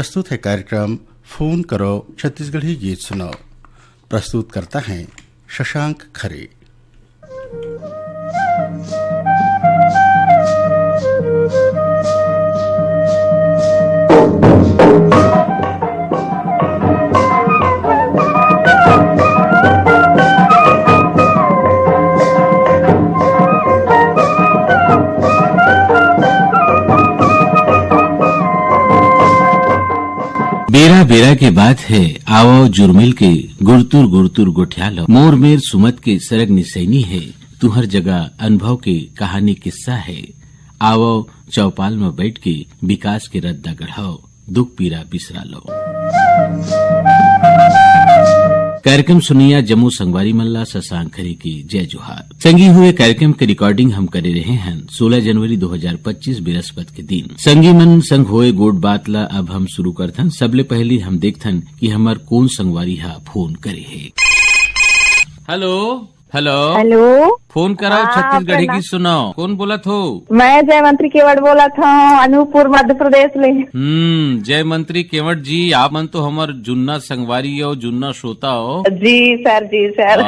प्रस्तुत है कार्यक्रम फोन करो छत्तीसगढ़ी गीत सुनो। प्रस्तुत करता है शशांक खरे। बेरा बेरा के बात है आओ जुर्मिल के गुरतुर गुरतुर गोठियालो मोर मेर सुमत के सरग निसैनी है तुहर जगह अनुभव के कहानी किस्सा है। आओ चौपाल में बैठ के विकास के रद्दा गढ़ाओ दुख पीरा बिसरा लो। कार्यक्रम सुनिया जम्मू संगवारी मल्ला शशांक खरे की जय जोहार। संगी हुए कार्यक्रम के रिकॉर्डिंग हम करे रहे हैं 16 जनवरी 2025 बृहस्पति के दिन। संगी मन संग होए गोट बात ला अब हम शुरू करथन। सबले पहले हम देखथन कि हमार कौन संगवारी हा फोन करे है। हेलो हेलो हेलो, फोन कराओ छत्तीसगढ़ी की सुनाओ। कौन बोलत हो? मैं जय मंत्री केवट बोलत हूँ अनूपपुर मध्य प्रदेश ले। जय मंत्री केवट जी, आप मन तो हमार जुन्ना संगवारी और जुन्ना श्रोता हो। जी सर।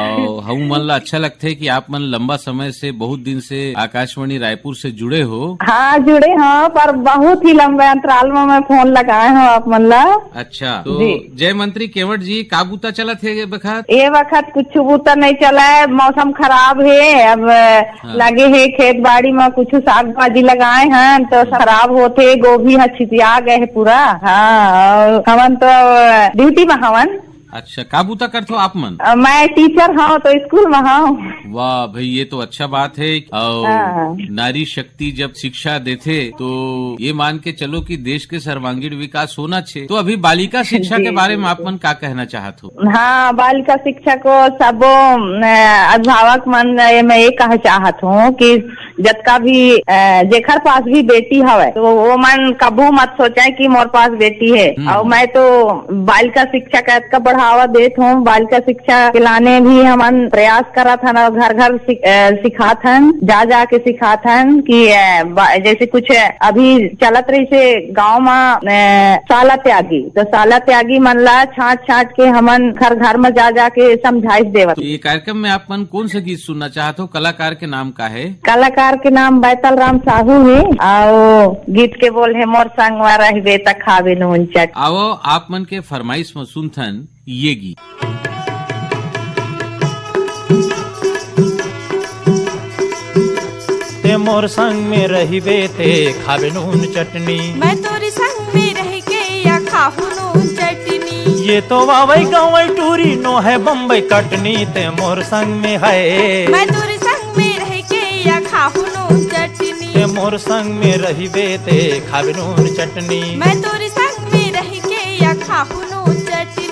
हम मन ला अच्छा लगते है कि आप मन लंबा समय से बहुत दिन से आकाशवाणी रायपुर से जुड़े हो। हाँ जुड़े हाँ, पर बहुत ही लंबे अंतराल में मैं फोन लगाए हूँ आप मन ला। अच्छा तो जय मंत्री केवट जी का बूता चलत है ये वक्त? ये वक्त कुछ बूता नहीं चला है, मौसम खराब है। अब लगे है खेत बाड़ी में कुछ साग भाजी लगाए हैं तो खराब होते, गोभी छितिया गए है पूरा। हाँ हवन तो ड्यूटी में हवन। अच्छा का बूता करते हो आप मन? मैं टीचर हूँ तो स्कूल में हूँ। वाह भाई, ये तो अच्छा बात है। और नारी शक्ति जब शिक्षा देते तो ये मान के चलो कि देश के सर्वांगीण विकास होना चाहिए। तो अभी बालिका शिक्षा के बारे में आप मन का कहना चाहते हो? हाँ, बालिका शिक्षा को सब अभिभावक मन मैं ये कह चाहत हूँ कि जतका भी जेखर पास भी बेटी हवे तो वो मन कबू मत सोचे कि मोर पास बेटी है। और मैं तो बालिका शिक्षा का इतना बढ़ावा देत हूँ। बालिका शिक्षा दिलाने भी हम प्रयास करत हन और घर घर सिखात हन, जा के सिखात हन कि जैसे कुछ अभी चलत रही से गाँव में साला त्यागी, तो साला त्यागी मन ला छाट के हमन घर घर में जा के समझाइश देवत। ये कार्यक्रम में आप मन कौन सा गीत सुनना चाहते हो? कलाकार के नाम का है? कलाकार के नाम बैतल राम साहू है और गीत के बोल है मोर संगवा रहिबे त खावे नून चट। आओ आप मन के फरमाइश में सुनथन ये गीत। ते मोर संग में रहिबे ते खावे नून चटनी, मैं तोरी संग में रह के या खाहू नून चटनी। ये तो वावई गावई टूरी नो है बम्बई कटनी। ते मोर संग में है, मैं तोरी संग में रह के या खाहू नून चटनी। ते मोर संग में रहिबे ते खावे नून चटनी, मैं तोरी संग में रह के या खाहू नून चटनी।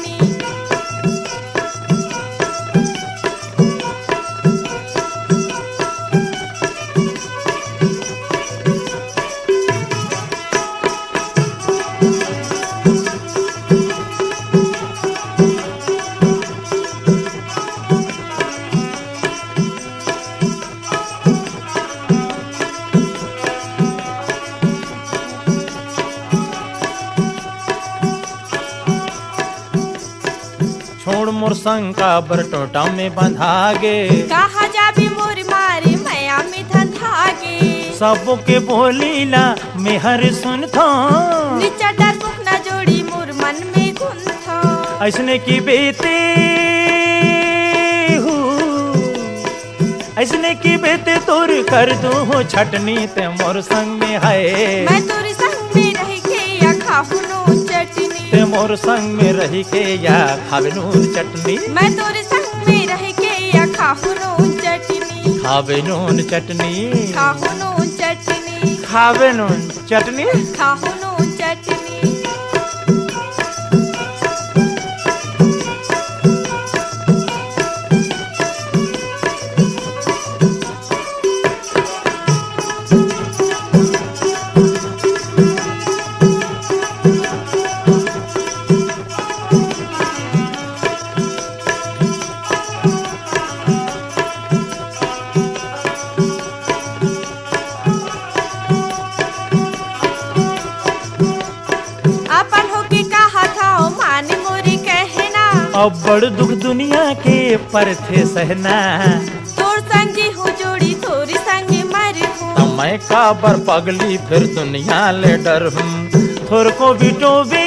छोड़ मोर संग का बरटोटा में बंधागे, कहा जाबी मोर मारे मैया में धंधागे। सबो के बोलीला मैं हर सुनथो, नीचा डर बुक न जोड़ी मोर मन में गुंथो। ऐसने की बेटे ऐसने की बेटे तोर कर दू हो छटनी। ते मोर संग में है, मैं तोरी संग में रह के या खाहू नून चटनी। ते मोर संग में रही के या खावे नून चटनी, मैं तोरे संग में रह के या खाहू नून चटनी। खावे नून चटनी, खाहू नून चटनी, खावे नून चटनी, खाहू नून चटनी। अब बड़ दुख दुनिया के पर थे सहना, तोर संगी हो जोड़ी तोरी संगी मर हूँ। मैं का बर पगली फिर दुनिया ले डर हूँ, थोर को बिटोबे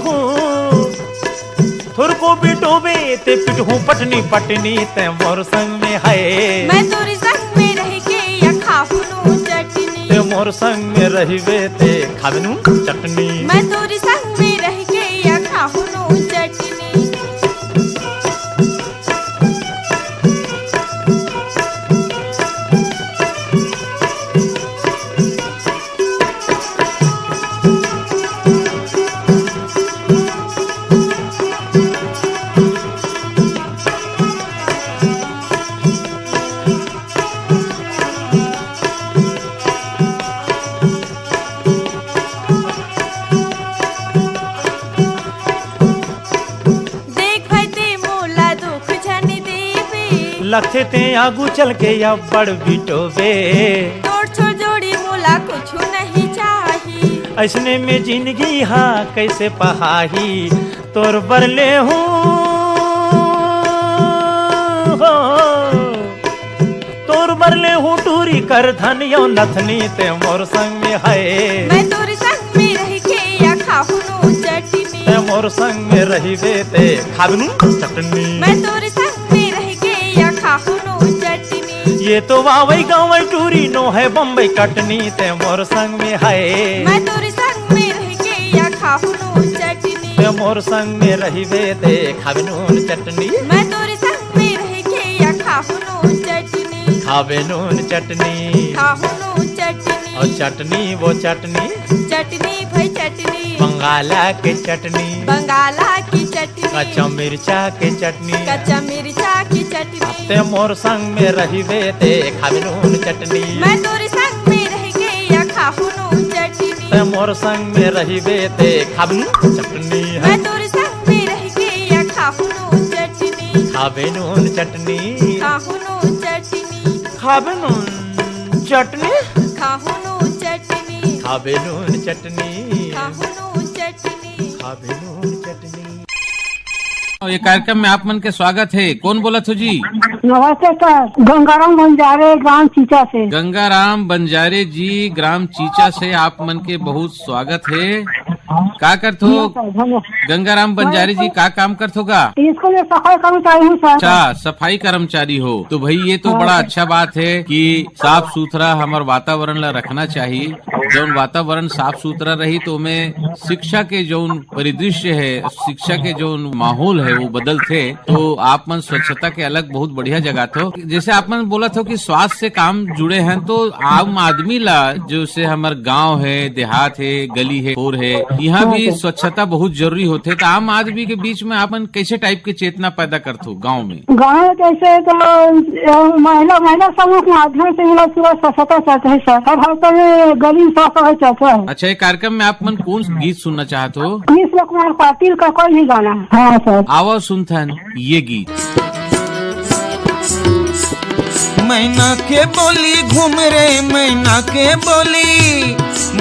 हूँ, थोर को बिटोबे ते पिट हूँ पटनी पटनी ते मोर संग में है। मैं तोरी संग में रह के या खाऊं चटनी, ते मोर संग में रहिबे ते खाबनू चटनी। मैं तोरी संग में रह के या खाऊं चटनी। लखे ते आगू चल के या बड़ बिटोबे, तोड़ छोड़ जोड़ी मोला कुछ नहीं चाही। ऐसने में जिंदगी हा कैसे पहाही, तोर बरले हूँ तोर बरले हूँ टूरी कर धन यो नथनी ते मोर संग में है। मैं तोरी संग में रह के या खाऊं चटनी, ते मोर संग में रहिबे ते खाबनू चटनी। मैं तोरी संग में रह के या खाऊं चटनी। ये तो वावई गाँव टूरी नो है बम्बई कटनी ते मोर संग में है। मैं तोरी संग में रह के या खाऊं चटनी, ते मोर संग में रहिबे ते खाबनू चटनी। मैं तोरी संग में रह के या खाऊं चटनी। खाबे नून चटनी, खाऊं चटनी और चटनी वो चटनी चटनी भाई चटनी, बंगाला के चटनी, बंगाला की चटनी, कच्चा मिर्चा के चटनी, कच्चा मिर्चा की चटनी। ते मोर संग में रहिबे ते खाबे नून चटनी। मैं तोरी संग में रह के या खाऊं चटनी, ते मोर संग में रहिबे ते खाबनू चटनी। मैं तोरी संग में रह के या खाऊं चटनी। खाबे नून चटनी, खाऊं चटनी, खाबे नून चटनी, खाऊं चटनी, खाबे नून चटनी, खाऊं चटनी। खाबे नून चटनी। ये कार्यक्रम में आप मन के स्वागत है। कौन बोला थो जी? नमस्ते सर, गंगाराम बंजारे ग्राम चीचा से। गंगाराम बंजारे जी ग्राम चीचा से आप मन के बहुत स्वागत है। का करथो गंगाराम बंजारे जी, का काम करथो गा? इसको मैं सफाई कर्मचारी हूँ सर। अच्छा, सफाई कर्मचारी हो तो भाई ये तो बड़ा अच्छा बात है कि साफ सुथरा हमार वातावरण ला रखना चाहिए। जौन वातावरण साफ सुथरा रही तो में शिक्षा के जौन परिदृश्य है, शिक्षा के जौन माहौल है वो बदलते। तो आप मन स्वच्छता के अलग बहुत बढ़िया जगह थो। जैसे आप मन बोला था कि स्वास्थ्य से काम जुड़े हैं, तो आम आदमी ला जो से हमार गांव है, देहात है, गली है, खोर है, यहाँ भी स्वच्छता बहुत जरूरी होते। तो आम आदमी के बीच में आपन कैसे टाइप के चेतना पैदा करते हो गाँव में? गाँव में कैसे तो महिला समूह के माध्यम से पूरा स्वच्छता चलते है सर। हर हफ्ते में गली साफ सफाई चलता है। अच्छा, ये कार्यक्रम में आप मन कौन गीत सुनना चाहते हो? कुमार पाटिल का कोई भी गाना। हाँ सर। आओ सुनथन ये गीत। मैना के बोली घूम रे, मैना के बोली,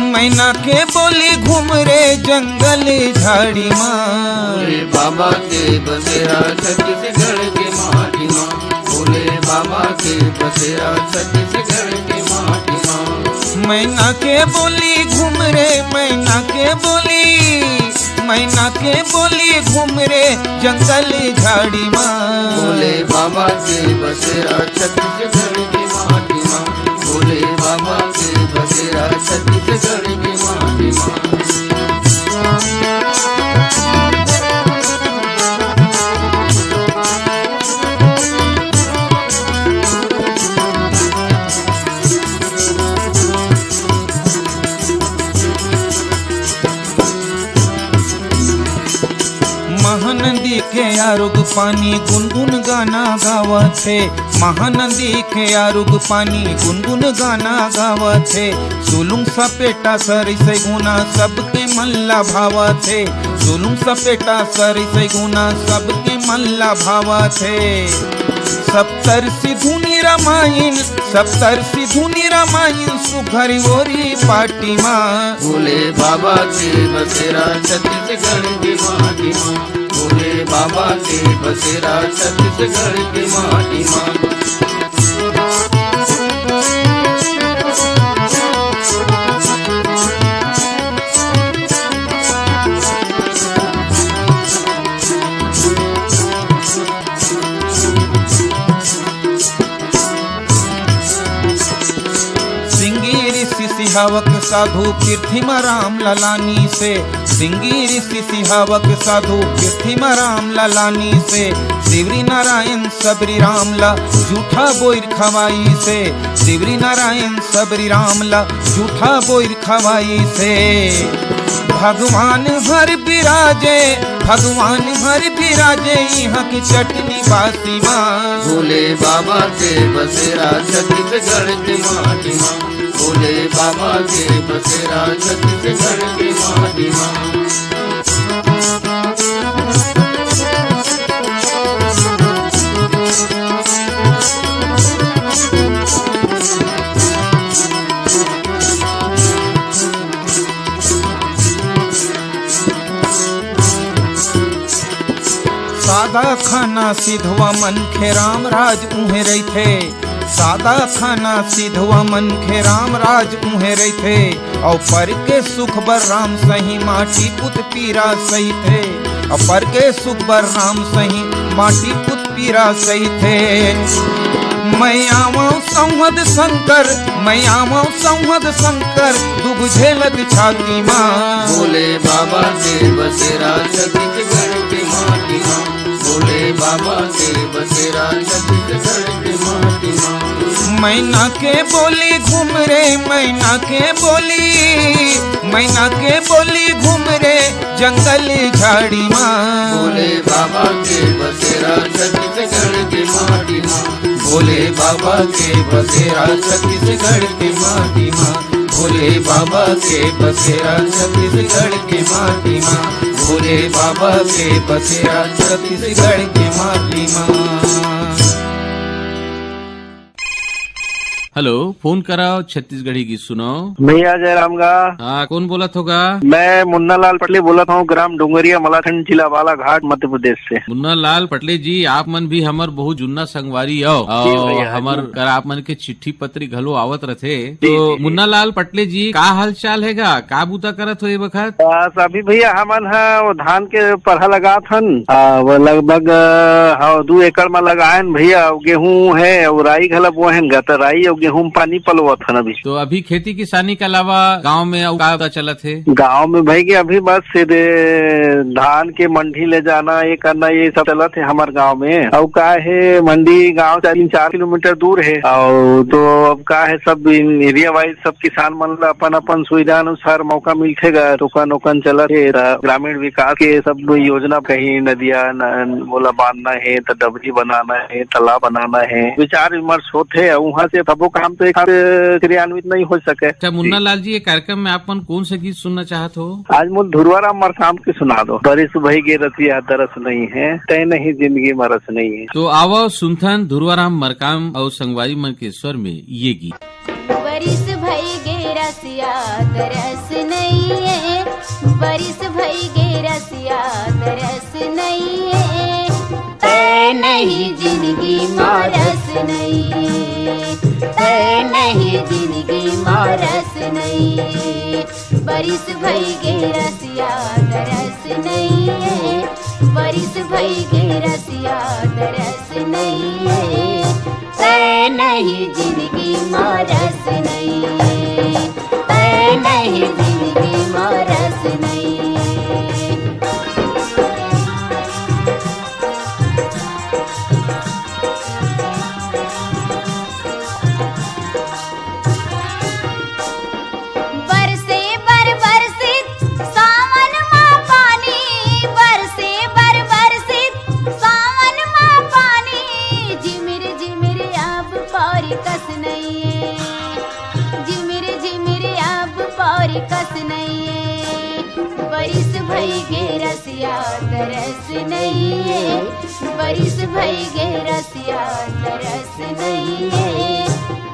मैना के बोली घूम रे जंगल झाड़ी माँ। भोले बाबा के बसेरा छत्तीसगढ़ के माटी माँ, भोले बाबा के बसेरा छत्तीसगढ़ के माटी माँ। मैना के बोली घूम रे, मैना के बोली, मैना के बोली घूम रे जंगल झाड़ी माँ। भोले बाबा के बसेरा छत्तीसगढ़ के माटी माँ, भोले बाबा के बसेरा छत्तीसगढ़ के माटी माँ। महानदी के आरुग पानी गुनगुन गाना गावत है, महानदी के आरुग पानी गुनगुन गाना गावत है। सुलुंग सपेटा सरी से गुना सबके मल्ला भावत है, सुलुंग सपेटा सरी से गुना सबके मल्ला भावत है। सप्तर्षि धुनि रामायण सप्तर्षि धुनि रामायण सुघर ओरी पाटी माँ भोले बाबा के बसेरा छत्तीसगढ़ की माटी माँ भोले बाबा के बसेरा छत्तीसगढ़ की माटी माँ सिहावक साधु पृथ्वी राम ललानी से सिंगी ऋषि सिहावक साधु पृथ्वी राम ललानी से शिवरी नारायण सबरी रामला झूठा बोर खवाई से शिवरी नारायण सबरी रामला झूठा बोर खवाई से भगवान हर बिराजे यहाँ की चटनी बासी माँ भोले बाबा के बसेरा छत्तीसगढ़ की माटी माँ भोले बाबा के बसेरा छत्तीसगढ़ की माटी माँ सादा खाना सिधवा मन खे राम राज उहे रहिथे सादा खाना सिधवा मन खे राम राज उहे रहिथे और पर के सुख बर राम सही माटी पुत पीरा सही थे और पर के सुख बर राम सही माटी पुत पीरा सही थे मैं आवो संवद शंकर दुब झेलत छाती माँ भोले बाबा के बसेरा छत्तीसगढ़ की माटी माँ भोले बाबा के बसेरा छत्तीसगढ़ की माटी माँ मैना के बोली घूम रे मैना के बोली घूम रे जंगल झाड़ी माँ भोले बाबा के बसेरा छत्तीसगढ़ की माटी माँ भोले बाबा के बसेरा छत्तीसगढ़ की माटी माँ भोले बाबा के बसेरा छत्तीसगढ़ की माटी माँ भोले बाबा के बसेरा छत्तीसगढ़ की माटी माँ। हेलो, फोन कराओ छत्तीसगढ़ी गीत सुनाओ। भैया जयराम गा। हाँ, कौन बोला होगा? मैं मुन्ना लाल पटले बोला हूँ, ग्राम डोंगरिया मलाखंड जिला बालाघाट मध्य प्रदेश से। मुन्ना लाल पटले जी, आप मन भी हमर बहुत जुन्ना संगवारी आओ और हमर कर आप मन के चिट्ठी पत्री घलो आवत रथे। तो मुन्ना लाल पटले जी, का हाल चाल हैगा? का बूता करत हो ये वक्त? अभी भैया हमन वो धान के पढ़ा लगा थन, वो लगभग 2 एकड़ में लगायन भैया। गेहूं है और राई घला बोहन गा, तो राई और गेहूं पानी पलवा था अभी। तो अभी खेती किसानी के अलावा गांव में और का चलत है? गांव में भाई के अभी बस सीधे धान के मंडी ले जाना, ये करना, ये सब चलत है हमारे गांव में। और का है मंडी गांव से 3-4 किलोमीटर दूर है। और तो अब का है सब एरिया वाइज सब किसान मन अपन अपन सुविधा अनुसार मौका मिलतेगा। टोकन चलत है। ग्रामीण विकास के सब योजना, कहीं नदिया बोला बांधना है, तो डबरी बनाना है, तालाब बनाना है, विचार विमर्श होते है। वहाँ से सबो काम तो क्रियान्वित नहीं हो सके। अच्छा मुन्ना लाल जी, ये कार्यक्रम में आप कौन सा गीत सुनना चाहते हो? आज मुझे धुरवाराम मरकाम की सुना दो। बरिस भई गे रतिया तरस नहीं है, तय नहीं जिंदगी में रस नहीं है। तो आओ सुनथन धुरवाराम मरकाम और संगवारी मन के स्वर में ये गीत। बरिस भई गे रसिया तरस नहीं है, बरिस भई गे रसिया तरस नहीं है, तय नहीं जिंदगी में रस नहीं है, तय नहीं जिंदगी में रस नहीं है। बरिस भई गे रसिया तरस नहीं है, बरिस भई गे रसिया तरस नहीं है, तय नहीं जिंदगी में रस नहीं है, तय नहीं जिंदगी में रस नहीं है। कस नहीं है, बरिस भई गे रसिया तरस नहीं है, बरिस भई गे रसिया तरस नहीं है,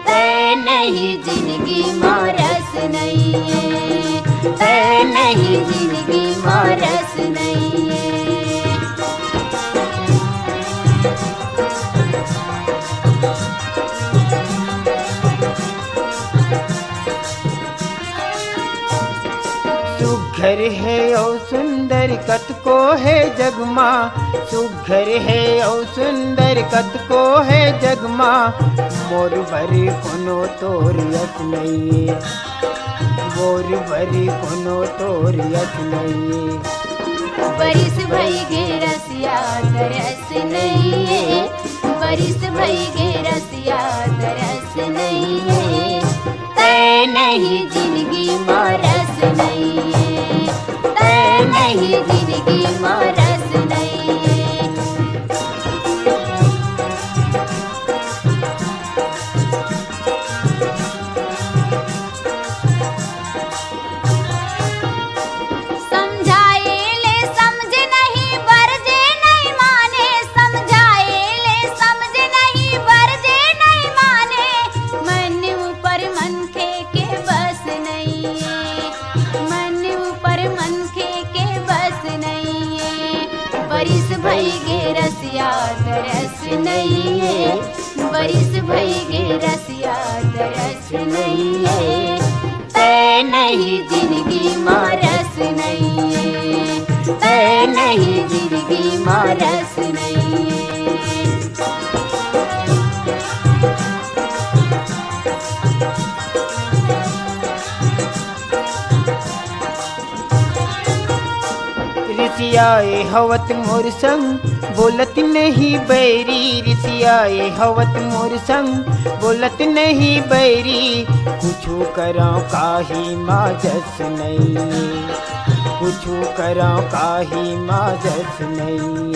तै नहीं जिंदगी माँ रस नहीं है, तै नहीं जिंदगी माँ रस नहीं है। सुघर है और सुंदर कत को है जगमा, सुघर है और सुंदर कत को है जगमा, मोर भरी कोनो तोर यस नहीं है, मोर भरी कोनो तोर यस नहीं है। बरिस भई गे रसिया तरस नहीं है, बरिस भई गे रसिया तरस नहीं है, तै नहीं जिंदगी माँ रस नहीं है, तै नहीं जिंदगी माँ रस नहीं है। समझाए ले समझ नहीं बरजे नहीं माने, समझाए ले समझ नहीं बरजे नहीं माने, मन ऊपर मन के बस नहीं है, मन ऊपर मन के बस नहीं है। बरिस भई गे रसिया तरस नहीं है, बरिस भई गे रसिया तरस नहीं है, तै नहीं जिंदगी माँ रस नहीं है, तै नहीं जिंदगी माँ रस नहीं है। रिसियाए हवत मोर संग बोलत नहीं बैरी, रिसियाए हवत मोर संग बोलत नहीं बैरी, कुछू करा काही माजस नहीं, कुछू करा काही माजस नहीं।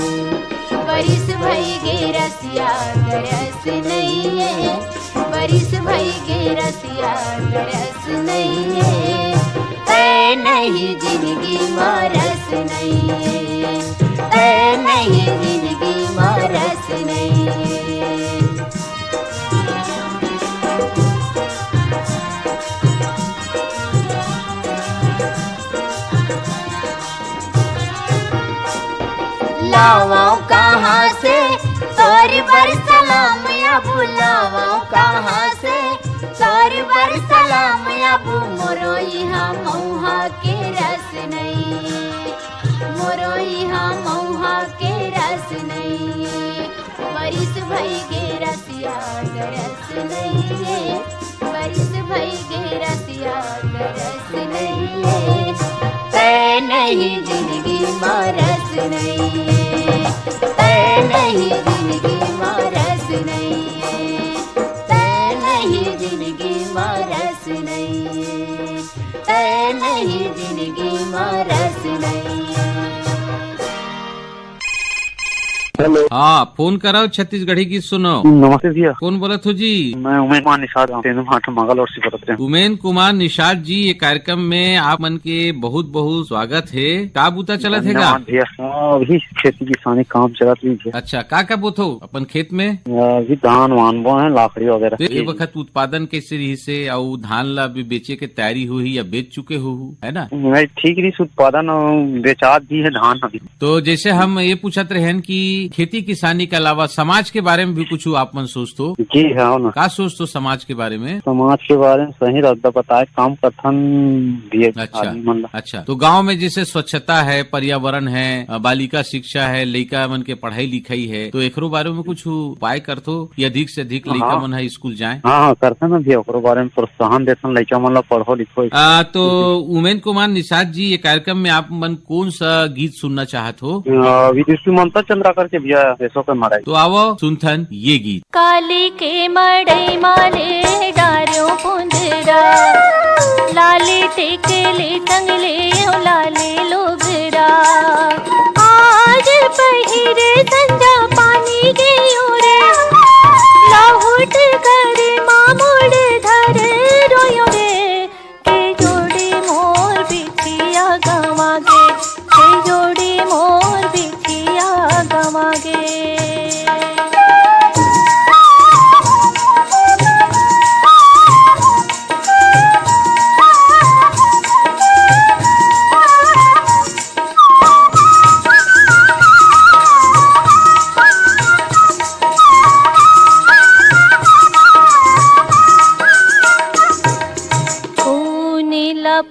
बरिस भई गे रसिया तरस नहीं है, बरिस भई गे रसिया तरस नहीं है, तै नहीं जिंदगी माँ रस नहीं है, तै नहीं जिंदगी माँ रस नहीं है। लावाओ कहाँ से तोरी बर सलाम अबू, लावाओ कहाँ से तोरी बर सलाम अबू, मोरो यहाँ मऊहा के रस नहीं, मोरो यहाँ मऊहा के रस नहीं। बरिस भई गे रसिया तरस नहीं है, बरिस भई गे रसिया तरस नहीं है, तै नहीं जिंदगी माँ रस नहीं है, तै नहीं जिंदगी माँ रस नहीं है, तै नहीं जिंदगी माँ रस नहीं है, तै नहीं जिंदगी माँ रस नहीं है। हेलो, हाँ फोन कराओ छत्तीसगढ़ी गीत सुनो। नमस्ते भैया। कौन बोलत हो जी? मैं उमेश कुमार निषाद मंगलौर से बोलत रहे। उमेन कुमार निषाद जी, ये कार्यक्रम में आप मन के बहुत बहुत स्वागत है। का बूता चलत है भैया? अभी खेती किसानी काम चलत है। अच्छा, का बोथो अपन खेत में? अभी धान वान बो है, लाखड़ी वगैरह। तो ये वक्त उत्पादन कैसे रही से और धान ला भी बेचे के तैयारी हुई या बेच चुके हो, है ना? ठीक रही उत्पादन बेचात भी है धान अभी। तो जैसे हम ये पूछत रहे कि खेती किसानी के अलावा समाज के बारे में भी कुछ आप मन सोचतो? जी हाँ ना। का सोचतो समाज के बारे में? समाज के बारे में सही रहता बताए काम कथन दिए। अच्छा, तो गांव में जैसे स्वच्छता है, पर्यावरण है, बालिका शिक्षा है, लड़का मन के पढ़ाई लिखाई है, तो एकरो बारे में कुछ उपाय करतो कि अधिक से अधिक लड़का मन है स्कूल जाए? हाँ करते ना भी, ओकरो बारे में प्रोत्साहन देते लड़का मन ला पढ़ो लिखो। तो उमेन कुमार निषाद जी, ये कार्यक्रम में आप मन कौन सा गीत सुनना चाहत हो? विदुषी ममता चंद्राकर के भैया देशों के मड़ाई। तो आवो सुनथन ये गीत। काली के मड़ई माले डारियों पुंजरा, लाली टेकेले टंगले लाले लोगरा, आज पहिरे संजा पानी के ओरे, लाहुट कर मामुड़ धर रोयो रे, के जोड़ी मोर बिटिया गवा गे।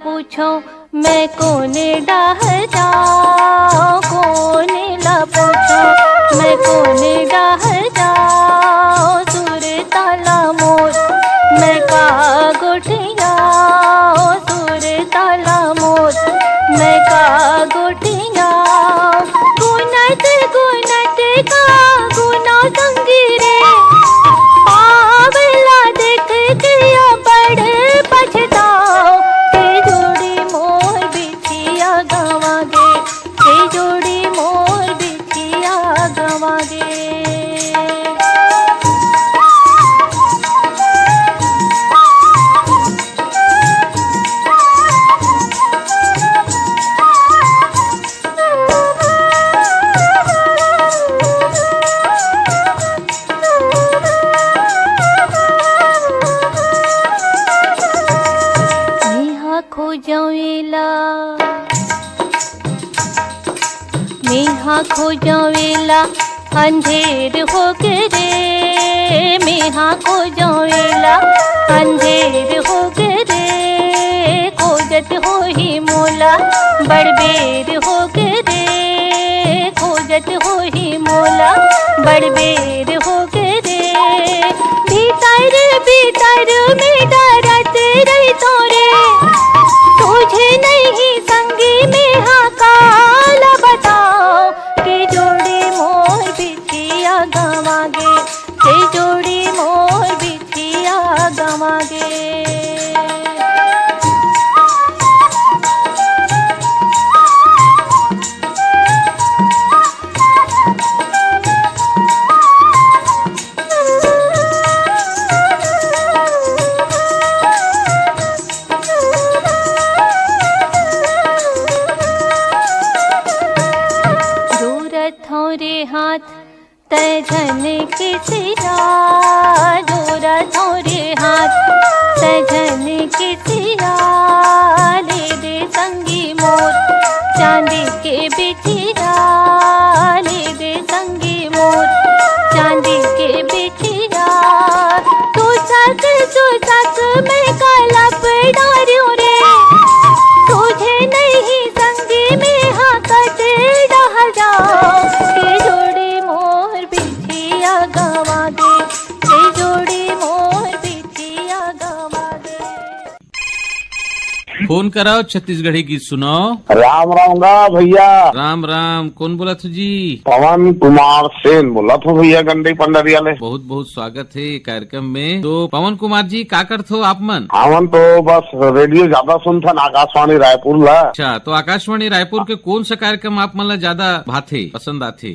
पूछो मैं कोने डाह जाऊं, कोने ला पूछो मैं कोने डाह जाऊं, सुर ताला मोर मैं का गोटिया, सुर ताला मोर मैं का गोटिया। गुनत गुनत का गुना संगी रे, पावला देख के बड़ पछताओ, के जोड़ी मोर बिछिया गवागे, के जोड़ी मोर बिछिया गवागे। खोजवेला अंधेर हो रे, मेहा खोजवेला अंधेर हो रे, खोजत हो ही मोला बड़बेर हो रे, खोजत हो ही मोला बड़बेर हो रे। भीतर भीतर में डरत रही तोरे, तुझे नहीं संगी में हाकाल बताओ, के जोड़ी मोर बिछिया गवागे, के जोड़ी मोर बिछिया गवागे। हाथ तजन किसिया, जोरा थोरे हाथ तजन किसिया, ले दे संगी मोर चांदी के बिछिया, ले दे संगी मोर चांदी के बिछिया। तू सक मैं काला डारियो रे, तुझे नहीं संगी में हाकत डाह जाओ, के जोड़ी मोर बिछिया गवागे, के जोड़ी मोर बिछिया गवागे। फोन कराओ छत्तीसगढ़ी गीत सुनाओ। राम राम गा भैया। राम राम, कौन बोला था जी? पवन कुमार सेन बोला था भैया, गंडई पंडरिया ले। बहुत बहुत स्वागत है कार्यक्रम में। तो पवन कुमार जी का करते हो आप मन? हमन तो बस रेडियो ज्यादा सुनथन, आकाशवाणी रायपुर ला। अच्छा, तो आकाशवाणी रायपुर के कौन सा कार्यक्रम आप मन ला ज्यादा भाथे पसंद आथे?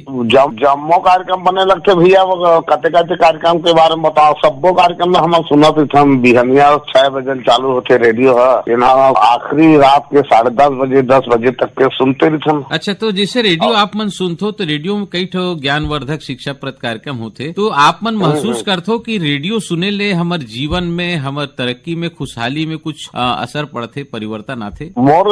जम्मो कार्यक्रम बने लगते भैया, कते कते कार्यक्रम के बारे में बताओ। सबो कार्यक्रम में हम सुनत हम बिहनिया 6 बजे चालू होते रेडियो है, आखिरी रात के 10:30 बजे 10 बजे तक के सुनते रहे। अच्छा, तो जैसे रेडियो आप मन सुनते हो तो रेडियो में कई ठो ज्ञानवर्धक शिक्षाप्रद कार्यक्रम होते, तो आप मन महसूस करते हो कि रेडियो सुने ले हमारे जीवन में, हमारे तरक्की में, खुशहाली में कुछ असर पड़ते, परिवर्तन आते? मोर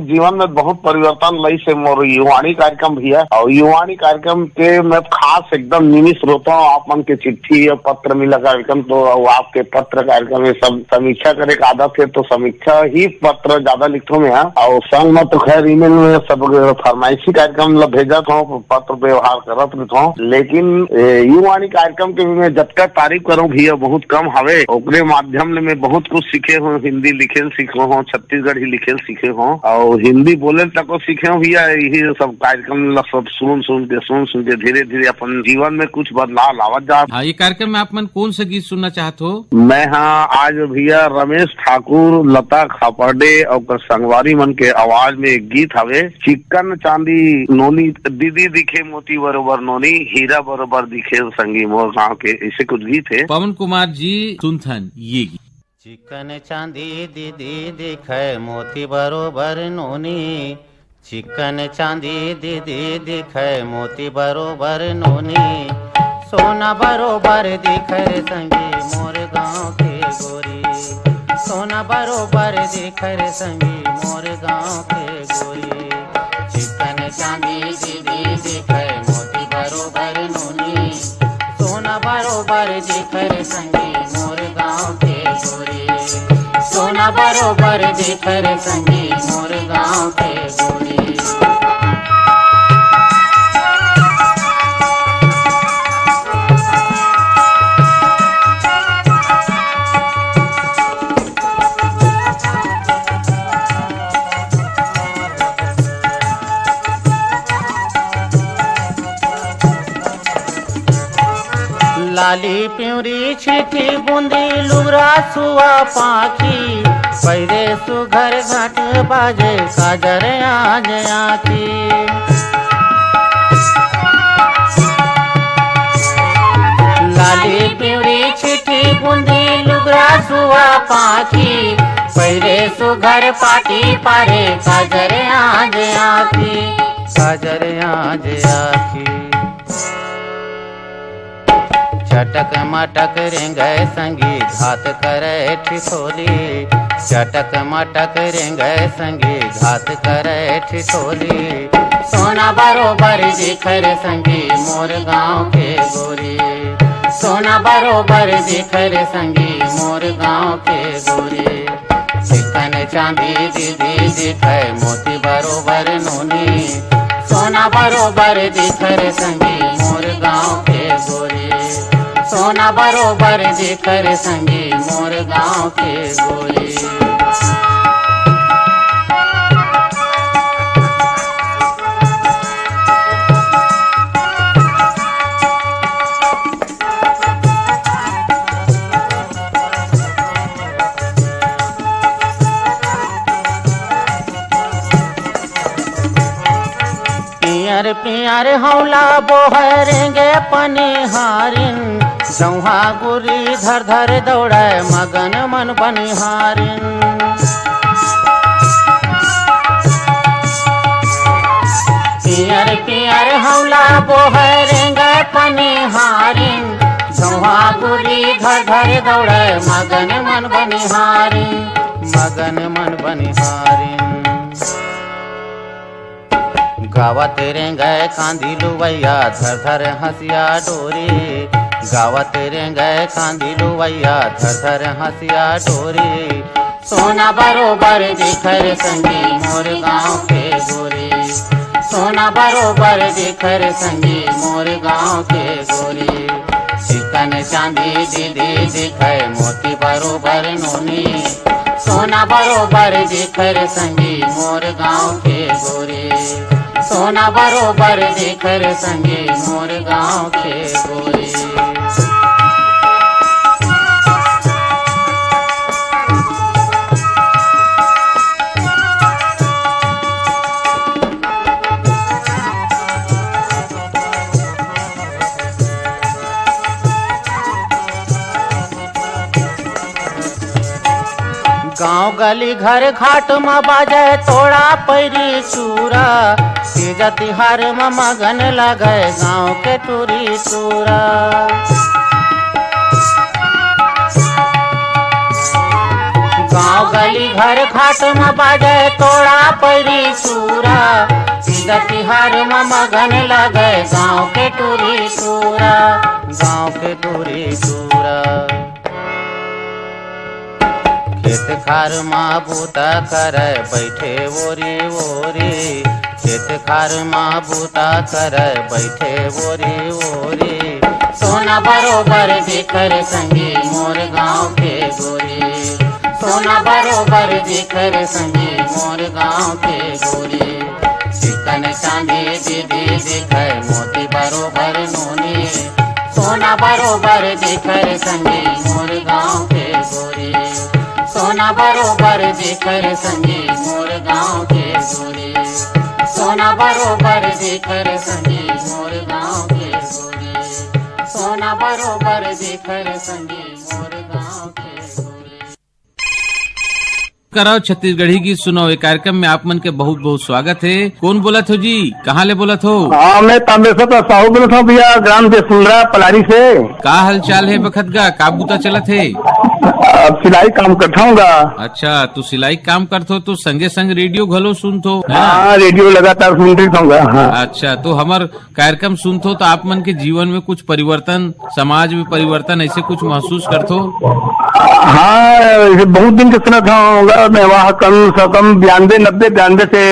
जीवन में बहुत परिवर्तन लई से मोर युवाणी कार्यक्रम भी है, और युवाणी कार्यक्रम के मैं खास एकदम निमिष श्रोता हूँ। आप मन के चिट्ठी या पत्र मिला कार्यक्रम, तो आपके पत्र कार्यक्रम में सब समीक्षा करे का आदत है, तो समीक्षा ही पत्र ज्यादा लिखता हूँ। और संग में तो खैर ईमेल में सब फरमाइशी कार्यक्रम भेजा था, पत्र व्यवहार करत रहता हूँ। लेकिन युवाणी कार्यक्रम के मैं जब तक तारीफ करूँ भैया बहुत कम हवे, ओकरे माध्यम में मैं बहुत कुछ सीखे हूँ। हिंदी लिखे सीखे हूँ, छत्तीसगढ़ी लिखे सीखे हूँ, और हिंदी बोले तक सीखे हूँ भैया। यही सब कार्यक्रम सब सुन के धीरे धीरे अपन जीवन में कुछ बदलाव लावत जा। हाँ, ये कार्यक्रम में आप मन कौन सा गीत सुनना चाहते हो? मैं आज भैया रमेश ठाकुर, लता खापर्डे और संगवारी मन के आवाज में एक गीत हवे, चिकन चांदी नोनी दीदी दिखे मोती बरोबर नोनी, हीरा बरोबर दिखे संगी मोर गाँव के, ऐसे कुछ गीत है। पवन कुमार जी सुनथन ये गीत। चिकन चांदी दीदी दिखे मोती बरोबर नोनी, चिकन चांदी दीदी दिखे मोती बरोबर नोनी, सोना बरोबर दिखे संगी मोर गाँव के गोरी, सोना बरोबर दिखे संगी मोर गाँव के गोरी। चिकन चांदी दीदी दिखे मोती बरोबर नोनी, सोना बरोबर दिखे संगी मोर गाँव के गोरी, सोना सोना बरोबर देख रे संगी मोर गाँव के गोरी। लाली प्यूरी छिटी बूंदी लुगरा सुआ पाखी पैरे सुघर घाट बाजे काजर आज आखी। लाली प्यूरी छिटी बूंदी लुगरा सुआ पाखी पैरे सुघर पाटी पारे काजर आज आखी। काजर आज आखी चटक मटक रेंगे संगी घात करे ठिठोली। चटक मटक रेंगे संगी घात करे ठिठोली। सोना बरोबर दिख रे संगी मोर गाँव के गोरी। सोना बरोबर दिख रे संगी मोर गाँव के गोरी। चिकन चांदी दीदी दिखे मोती बरोबर नूनी। सोना बरोबर दिख रे संगी मोर गाँव के गोरी। सोना बरोबर देख रे संगी मोर गाँव के गोरी। पियर पियर हौला बोहरेंगे पनिहारिन। जौहा गुरी धर धर दौड़े मगन मन बनिहारिन। पियर पियर हौला बोहरेंगे पनिहारिन। जौहा गुरी धर धर दौड़े मगन मन बनिहारिन। मगन मन बनिहारिन गावत रेंगे कांदी लुवैया धर धर हंसिया डोरी। गावत रेंगे कांदी लुवैया धर धर हंसिया डोरी। सोना बरोबर दिख रे संगी मोर गाँव के गोरी। सोना बरोबर दिख रे संगी मोर गाँव के गोरी। चिकन चांदी दीदी दिखे मोती बरोबर नूनी। सोना बरोबर दिख रे संगी मोर गाँव के गोरी। सोना बरोबर देख रे संगी मोर गाँव के गोरी। गाँव गली घर घाट में बाजे तोड़ा पैरी चूरा। तीज तिहार में मगन लगे गाँव के टूरी चूरा। गाँव गली घर घाट में बाजे तोड़ा पैरी चूरा। तीज तिहार में मगन लगे गाँव के टूरी चूरा। गाँव के टूरी चूरा खेत खार माँ बूता करे बैठे ओरी ओरी। खेत खार माँ बूता करे बैठे ओरी ओरी। सोना बरोबर दिख रे संगी मोर गाँव के गोरी। सोना बरोबर दिख रे संगी मोर गाँव के गोरी। चिकन चांदी दीदी दिखे मोती बरोबर नूनी। सोना बरोबर दिख रे संगी मोर गाँव के गोरी। सोना बरोबर देख रे संगी मोर गाँव के गोरी। सोना बरोबर देख रे संगी मोर गाँव के गोरी। सोना बरोबर देख रे संगी मोर गाँव के गोरी। कराओ छत्तीसगढ़ी की सुनो ये कार्यक्रम में आप मन के बहुत बहुत स्वागत है। कौन बोलत हो जी, कहाँ ले बोलत हो? हाँ, मैं तामेश्वर साहू बोलत हूँ भैया, ग्राम देसुंदरा पलारी से। का हाल चाल है बखतगा, का बूता चलत है? अब सिलाई काम करता हूँ। अच्छा, तू सिलाई काम करते हो तो संगे संग रेडियो घलो सुनतो? हाँ, रेडियो लगातार सुनते रहूँगा। हाँ। अच्छा, तो हमार कार्यक्रम सुनतो तो आप मन के जीवन में कुछ परिवर्तन, समाज में परिवर्तन ऐसे कुछ महसूस करतो? हाँ, बहुत दिन से सुना था। मैं वहाँ कम से कम 92 से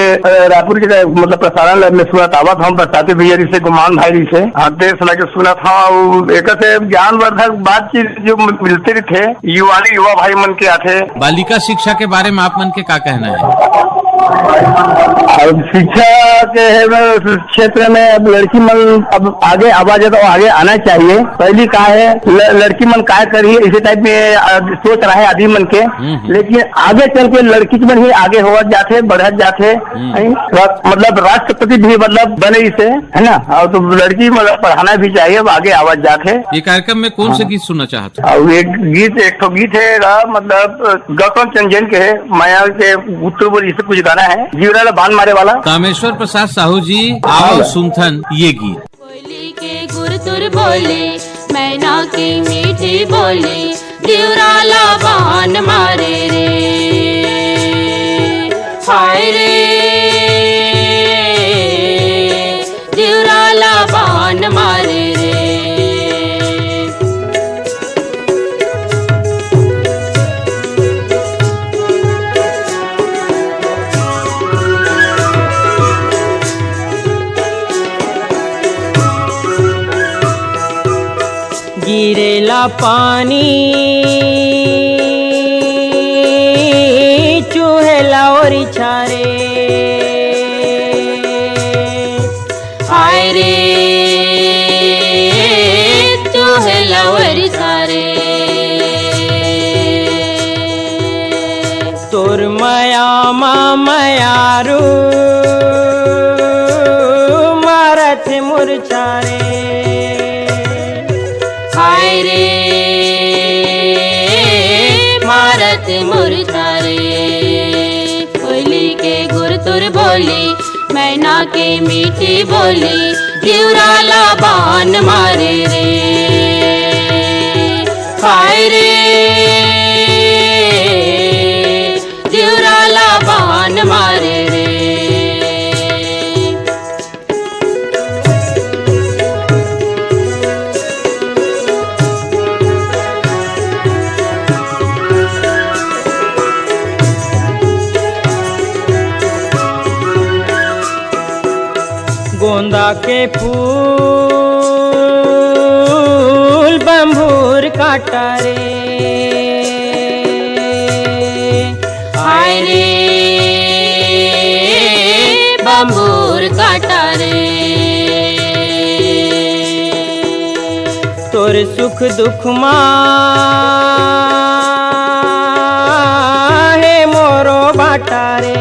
रायपुर के मतलब प्रसारण में सुना था। बताते भैया से, गुमान भाई से आते सुना के सुना था। एक से ज्ञानवर्धक बातचीत जो मिलते थे, युवा भाई मन के आते। बालिका शिक्षा के बारे में आप मन के क्या कहना है? शिक्षा के क्षेत्र में अब लड़की मन अब आगे आवाज है तो आगे आना चाहिए। पहली का है लड़की मन काय करी इसी टाइप में सोच रहा है आदमी मन के, लेकिन आगे चल के लड़की मन ही आगे होवत जाते, बढ़त जाते। मतलब राष्ट्रपति भी मतलब बने इसे, है ना। और तो लड़की मतलब पढ़ाना भी चाहिए, अब आगे आवाज जाते। ये कार्यक्रम में कौन से गीत सुनना चाहते हो? एक तो गीत है मतलब गौतम चंद के है, माया के उत्तर बोल इसे कुछ गाना है, जीवरा बांध मारे वाला। कामेश्वर प्रसाद साहू जी आओ सुनथन ये गीत। बोली के गुरतुर बोले, मैना की मीठी बोली, जीवरा बांध मारे रे, हाय रे जीवरा बांध मारे रे। गिरेला पानी चूहेला और छारे, हाय रे चूहेला और छारे। तोर माया मायारू मारत मुरछारे, हाय रे मारत मुरछारे। बोली के गुरतुर बोली, मैना के मीठी बोली, जीवरा बांध मारे रे, हाय रे जीवरा बांध मारे रे। गोंदा के फूल बंबूर काटा रे, हाय रे बंबूर काटा रे। तोर सुख दुख माँ है मोरो बाटा रे,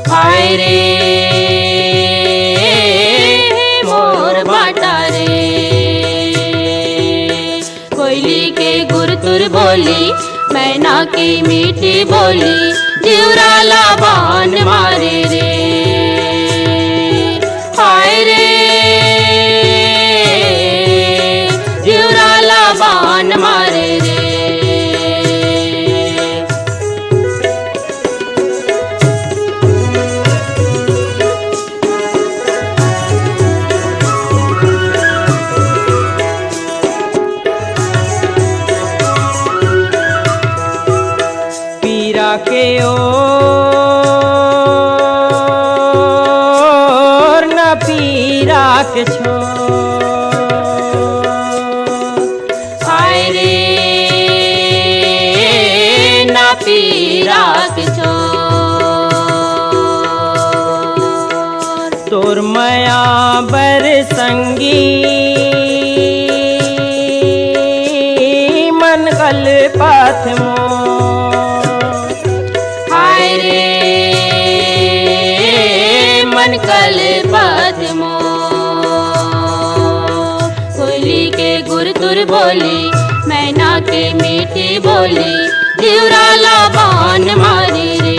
हाय रे मोर बाटा रे। कोयली के गुरतुर बोली, मैना की मीठी बोली, जीवरा बांध मारे रे, हाय रे जीवरा बांध मारे रे। के ओर न पीरा के छो, हाय रे न पीरा के छो। तोर माया बर संगी मन कल पाथ मो, कल पद्मो। कोयली के गुरतुर बोली, मैना मीठी मीठी बोली दिवराला बान मारी रे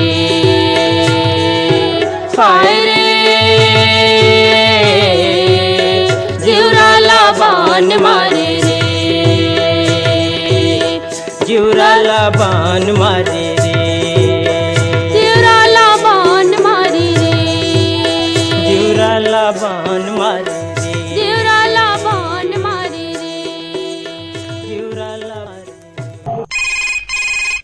हाय रे दिवराला बान मारी रे जिवराला बान मारी रे दिवराला बान मारी रे जिवराला बान मारी रे दिवराला बान मारी रे जिवराला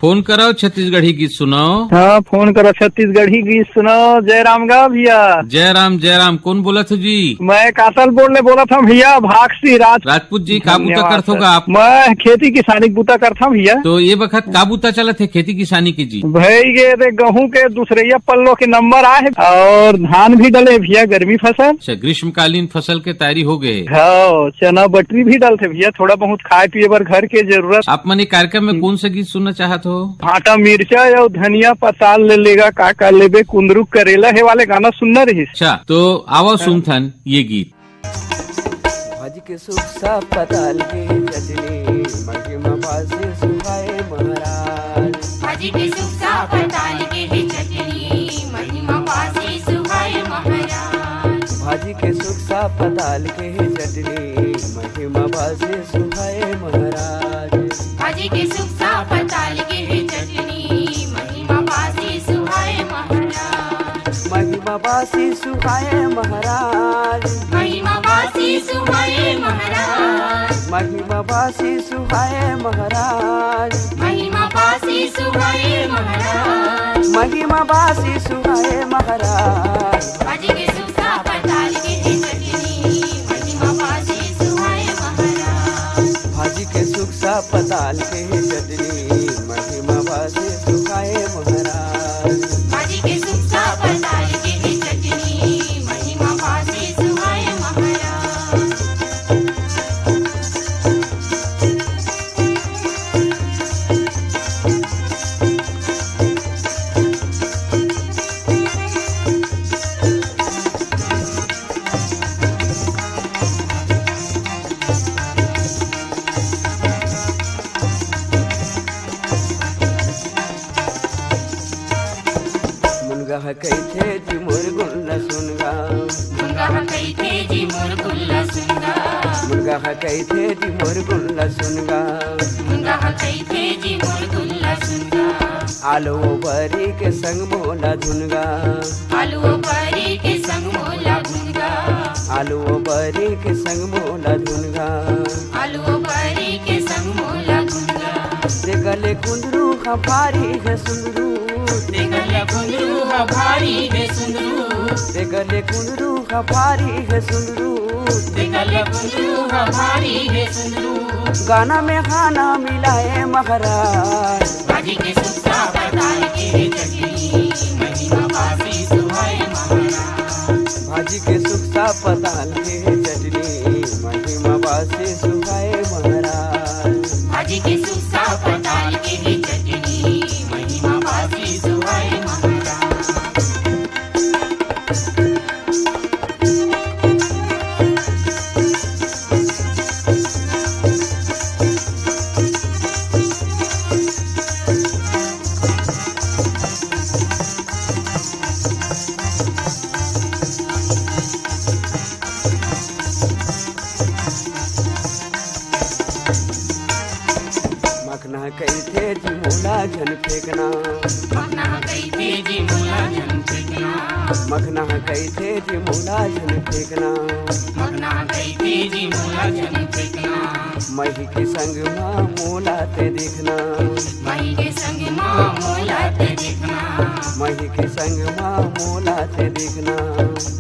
फोन कराओ छत्तीसगढ़ी गीत सुनाओ। हाँ फोन करो छत्तीसगढ़ी गीत सुनाओ। जयराम गा भैया। जयराम कौन बोला था जी? मैं कासल बोला था भैया भागसी राजपूत जी का बूता करत होगा आप? मैं खेती किसानी बूता करता हूँ भैया। तो ये वक्त का बूता चला थे खेती किसानी की जी? भाई ये गेहूँ के दूसरे पल्लों के नंबर आए और धान भी डले भैया गर्मी फसल। अच्छा ग्रीष्मकालीन फसल के तैयारी हो गए। हाँ चना बटरी भी डलते भैया थोड़ा बहुत खाए पिए पर घर के जरूरत। आप मने कार्यक्रम में कौन सा गीत सुनना चाहते हो? भाटा मिर्चा या धनिया पताल ले लेगा काका लेबे कुंदरू करेला है वाले गाना सुनना रही। अच्छा तो आओ सुनथन ये गीत। भाजी के सुख सा पताल के चटनी महिमा बासे सुहाए महाराज भाजी के सुख सा पताल के चटनी महिमा बासे सुहाए महाराज भाजी के सुख सा पताल के चटनी महिमा बासे सुहाए महाराज भाजी के सुख सा पताल के चटनी महिमा बासे सुहाए महाराज महिमा बासी सुहाए महाराज महिमा बासे सुहाए महाराज महिमा बासी सुहाए महाराज महिमा बासे सुहाए महाराज महिमा बासी सुहाए महाराज भाजी के सुख सा पताल के चटनी महिमा बासे सुहाए महाराज भाजी के सुख सा पताल के चटनी महिमा बासे सुहाए महाराज भाजी के सुख सा पताल के चटनी महिमा बासे सुहाए महाराज मुनगा कैथे जी मोर गुल्ला सुनगा मुनगा कैथे जी मोर गुल्ला सुनगा मुनगा कैथे जी मोर गुल्ला सुनगा मुनगा कैथे जी मोर गुल्ला सुनगा आलू बरी के संग मोला धुनगा आलू बरी के संग मोला भुनगा आलू बरी के संग मोला धुनगा आलू बरी के संग मोला भुनगा ते गले कुंदरू हमारी है सुंदरू ते गले कुंदरू हमारी है सुंदरू ते गले कुंदरू हमारी है सुंदरू ते गले कुंदरू हमारी है सुंदरू गाना में खाना मिलाए महाराज भाजी के सुख सा पताल के चटनी महिमा बासी सुहाए महाराज भाजी के सुख सा पताल के चटनी महिमा बासे सुहाए महाराज भाजी के सुख सा पताल के चटनी महिमा बासी सुहाए महाराज मखना कैथे जी मोला झन फेंकना मखना कैथे जी मोला झन फेंकना मखना कैथे जी मोला झन फेंकना मखना कैथे जी मोला झन फेंकना मही के संग माँ मोला ते देखना मही के संग माँ मोला ते देखना मही के संग माँ मोला ते देखना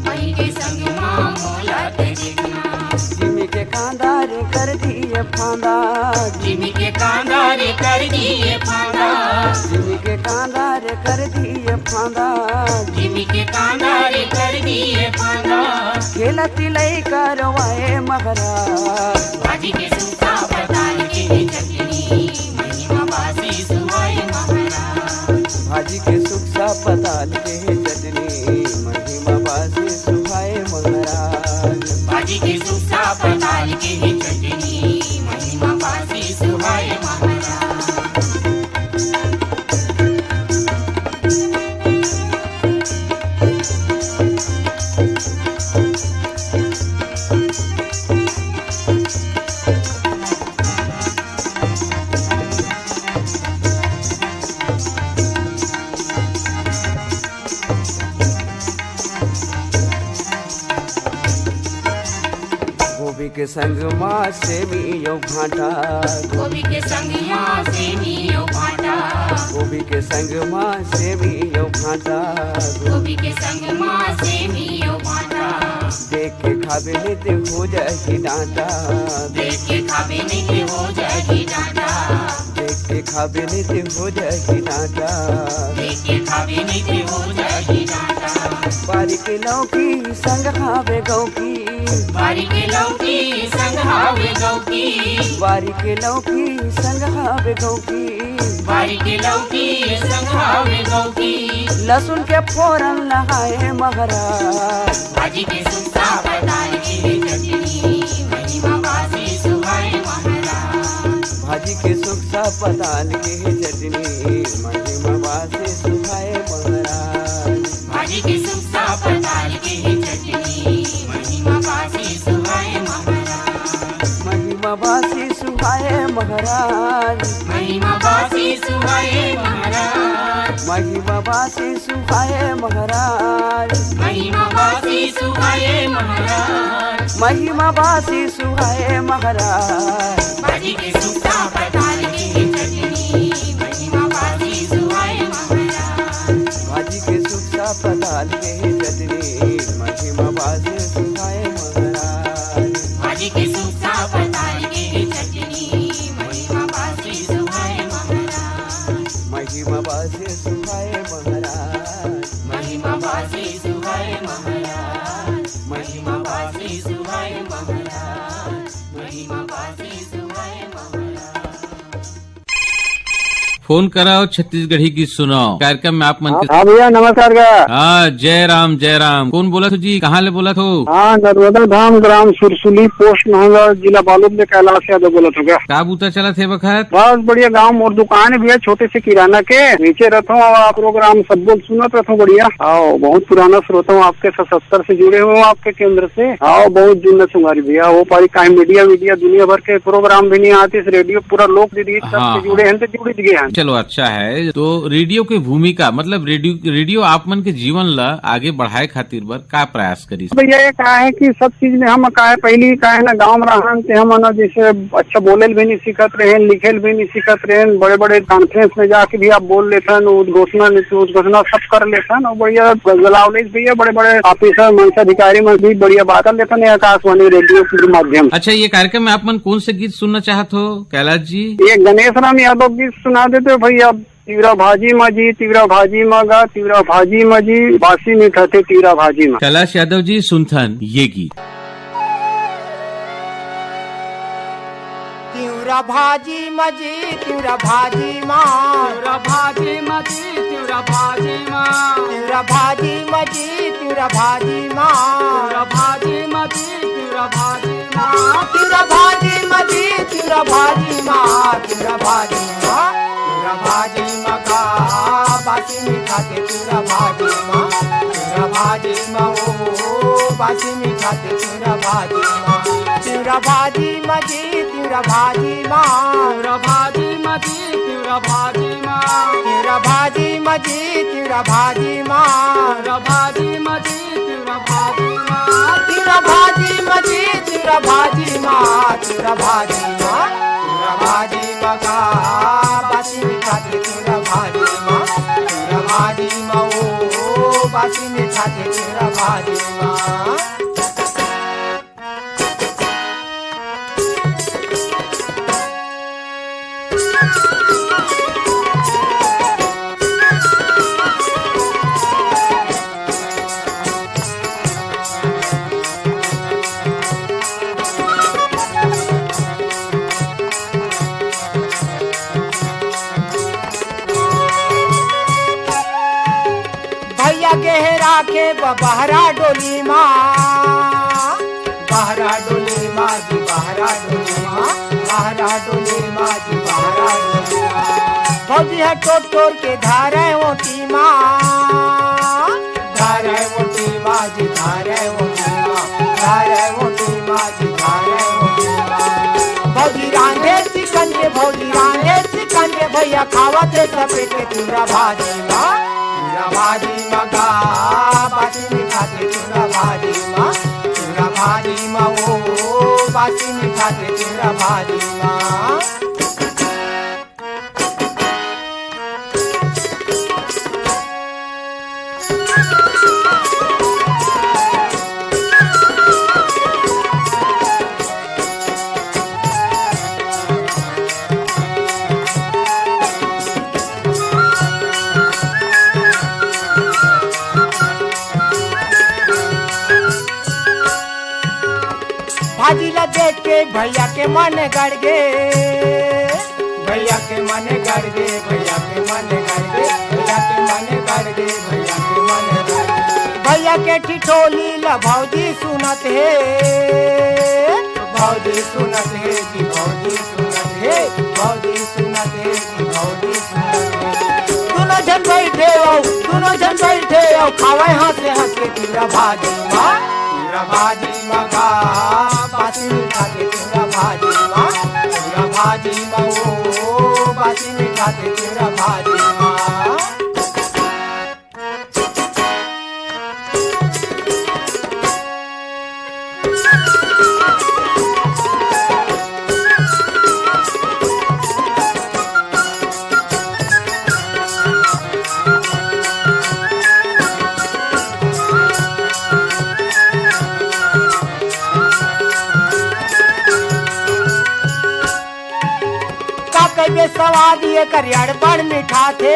मही के संग माँ मोला ते देखना जिमी के कांदार कर दिए फांदा जिमी के कांदार कर दिए फांदा जिमी के कांदार कर दिए फांदा जिमी के कांदार कर दिए फांदा खेला तिलई करवाए महाराज भाजी के सूखा पताल के चटनी महिमा बासी सुहाए महाराज भाजी के सुख सा पताल के चटनी महिमा बासे सुहाए महाराज भाजी के सूखा पताल के चटनी महिमा बासी सुहाए महाराज के संग माँ सेमियो भाटा, गोभी के संग माँ सेमियो भाटा, गोभी के संग माँ सेमियो भाटा, गोभी के संग माँ सेमियो भाटा। देख के खावे नहीं हो जाएगी डांटा, देख के खावे नहीं हो जाएगी डांटा, देख के खावे नहीं हो जाएगी डांटा, देख के खावे नहीं हो जाएगी डांटा। बारी के लौकी संग खावे गौकी, बारी के लौकी संग हावे गौकी, बारी के लौकी संग खावे गौकी, बारी के लौकी संग हावे गौकी। लहसुन के फोरन लगाए महाराज, भाजी के सुखा पताल की चटनी, महिमा बासी सुहाए महाराज, भाजी के सुखा पताल की चटनी, महिमा बासी सुहाए महाराज, भाजी के सुखा पताल की चटनी, महिमा बासी सुहाए महाराज, महिमा बासी सुहाए महाराज, महिमा बासी सुहाए महाराज, महिमा बासी सुहाए महाराज, महिमा बासी सुहाए महाराज, महिमा बासी सुहाए महाराज। भाजी के सुखा पताल की चटनी, महिमा बासी सुहाए महाराज, भाजी के सुखा पताल की चटनी, महिमा बासी सुहाए महाराज, भाजी के सुखा पताल की चटनी, महिमा बासी सुहाए महाराज, महिमा बासी सुहाए महाराज, महिमा बासी सुहाए महाराज, महिमा बासी सुहाए महाराज, महिमा बासी सुहाए महाराज। फोन कराओ छत्तीसगढ़ी की सुनाओ कार्यक्रम में आप मन के। हाँ भैया नमस्कार का। हाँ जय राम जय राम। कौन बोला तो जी, कहाँ ले बोला तो? हाँ नर्मदा धाम ग्राम सुरसुली पोस्ट महंगा जिला बालोद में कैलाश यादव बोला तो क्या। का बूता चला थे वक्त? बहुत बढ़िया गाँव और दुकान भी है छोटे से किराना के नीचे रहता हूँ। आप प्रोग्राम सब बोल सुनत रहता हूँ बढ़िया। आओ बहुत पुराना श्रोता हूँ आपके 77 से जुड़े हुए आपके केंद्र से। आओ बहुत जुन्ना सुंगारी भैया वो पारी का मीडिया दुनिया भर के प्रोग्राम भी नहीं आते रेडियो पूरा लोक दीदी सबसे जुड़े हैं तो जुड़ गए हैं। चलो अच्छा है। तो रेडियो की भूमिका मतलब रेडियो आप मन के जीवन ला आगे बढ़ाए खातिर बर का प्रयास करी? भैया ये कहा है कि सब चीज में हम कहा है पहली कहा है ना गाँव में रहन से हम जैसे अच्छा बोले भी नहीं सीखत रहे लिखे भी नहीं सीखत रहे। बड़े बड़े कॉन्फ्रेंस में जाके भी आप बोल लेते उद्घोषणा सब कर लेते हैं और बढ़िया गलावलेज भैया बड़े बड़े ऑफिसर मंच अधिकारी में भी बढ़िया बात कर लेते हैं आकाशवाणी रेडियो के माध्यम। अच्छा ये कार्यक्रम में आप मन कौन से गीत सुनना चाहते हो कैलाश जी? ये गणेश राम यादव गीत सुना देते हो भैया। तीवरा भाजी माजी तीवरा भाजी मागा तीवरा भाजी माजी बासी में खाते तीवरा भाजी माँ। कैलाश यादव जी सुनथन ये गीत। तिवरा भाजी मजी तिवरा भाजी माँ तिवरा भाजी मजी तिवरा भाजी माँ तिवरा भाजी मजी तिवरा भाजी माँ तिवरा भाजी मजी तिवरा भाजी माँ तिवरा भाजी मजी तिवरा भाजी माँ तिवरा भाजी माँ तिवरा भाजी मगा बासी मीठा के तिवरा भाजी माँ तिवरा भाजी माँ ओ बासी मीठा के तिवरा भाजी माँ तिवरा भाजी मजी तिवरा भाजी माँ तिवरा भाजी मजी तिवरा भाजी माँ तिवरा भाजी मजी तिवरा भाजी माँ तिवरा भाजी मजी तिवरा भाजी माँ तिवरा भाजी मजी तिवरा भाजी माँ तिवरा भाजी माँ तिवरा भाजी मगा बासी मीठा के तिवरा भाजी माँ तिवरा भाजी माँ ओ बासी मीठा के तिवरा भाजी माँ। गहरा के बहरा डोली माँ बहरा डोली माँ जी बहरा डोली माँ बहरा डोली माँ जी बहरा डोली माँ फौजी है टोट के धारे ओटी माँ धारे ओटी माँ जी धारे ओटी माँ धारे ओटी माँ जी धारे ओटी माँ भौजी रांधे चिकन के भौजी रांधे चिकन के भैया खावते सपेट के तिवरा भाजी माँ तिवरा भाजी मगा बासी मीठा के तिवरा भाजी माँ तिवरा भाजी माँ ओ बासी मीठा के चिवड़ा भाजी माँ। भाजीला देख के भैया के मन गड़ गे, भैया के मन गड़ गे, भैया के मन गड़ गे, भैया के मन गड़ गे, भैया के मन गड़ गे। भैया के ठिठोली ला भौजी सुनत है, भौजी सुनत है कि भौजी सुनत है, भौजी सुनत है कि भौजी सुनत है। दोनों जन बैठे हो, दोनों जन बैठे हो, खावे हंस हंस के चिवड़ा भाजी माँ, चिवड़ा भाजी माँ का बासी मीठा के चिवड़ा भाजी माँ, चिवड़ा भाजी माँ ओ बासी मीठा के चिवड़ा भाजी माँ। के सवाद ये करियाड़ बड़ मीठा थे,